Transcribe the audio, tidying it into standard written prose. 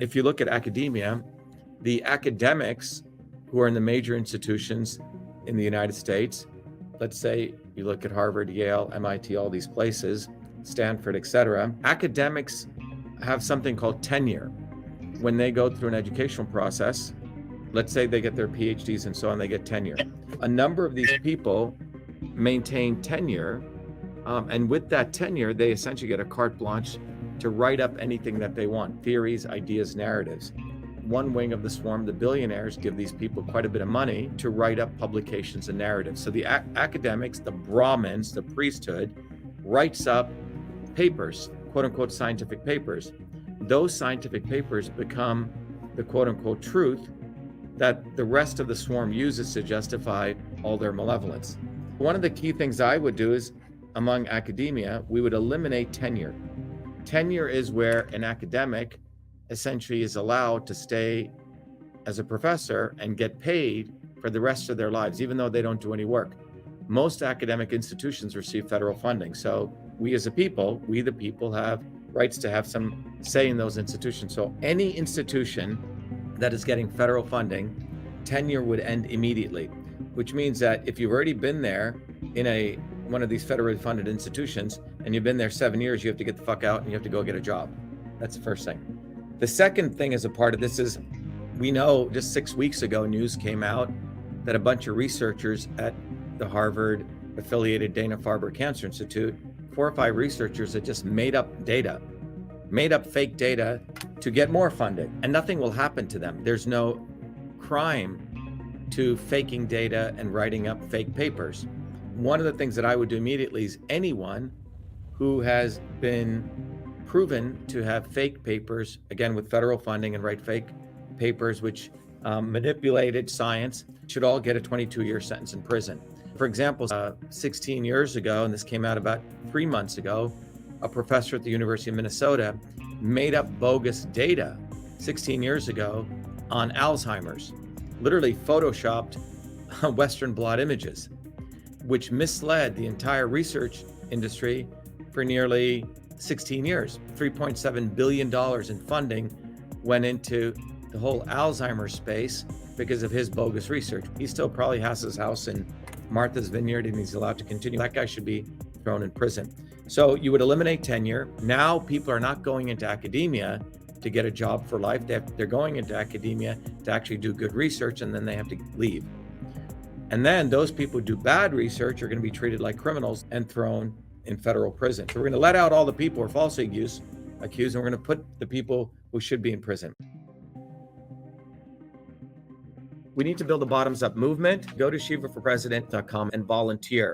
If you look at academia, the academics who are in the major institutions in the United States, let's say you look at Harvard, Yale, MIT, all these places, Stanford, etc., academics have something called tenure. When they go through an educational process, let's say they get their PhDs and so on, they get tenure. A number of these people maintain tenure, and with that tenure, they essentially get a carte blanche to write up anything that they want, theories, ideas, narratives. One wing of the swarm, the billionaires, give these people quite a bit of money to write up publications and narratives. So the academics, the Brahmins, the priesthood, writes up papers, quote unquote scientific papers. Those scientific papers become the quote unquote truth that the rest of the swarm uses to justify all their malevolence. One of the key things I would do is, among academia, we would eliminate tenure. Tenure is where an academic essentially is allowed to stay as a professor and get paid for the rest of their lives, even though they don't do any work. Most academic institutions receive federal funding. So we as a people, we the people have rights to have some say in those institutions. So any institution that is getting federal funding, tenure would end immediately, which means that if you've already been there in one of these federally funded institutions and you've been there 7 years, you have to get the fuck out and you have to go get a job. That's the first thing. The second thing as a part of this is, we know just 6 weeks ago, news came out that a bunch of researchers at the Harvard affiliated Dana-Farber Cancer Institute, 4 or 5 researchers that just made up fake data to get more funding, and nothing will happen to them. There's no crime to faking data and writing up fake papers. One of the things that I would do immediately is anyone who has been proven to have fake papers, again with federal funding, and write fake papers which manipulated science, should all get a 22-year sentence in prison. For example, 16 years ago, and this came out about 3 months ago, a professor at the University of Minnesota made up bogus data 16 years ago on Alzheimer's, literally photoshopped Western blot images, which misled the entire research industry for nearly 16 years. $3.7 billion in funding went into the whole Alzheimer's space because of his bogus research. He still probably has his house in Martha's Vineyard and he's allowed to continue. That guy should be thrown in prison. So you would eliminate tenure. Now people are not going into academia to get a job for life. They're going into academia to actually do good research, and then they have to leave. And then those people who do bad research are going to be treated like criminals and thrown in federal prison. So we're going to let out all the people who are falsely accused, and we're going to put the people who should be in prison. We need to build a bottoms-up movement. Go to shivaforpresident.com and volunteer.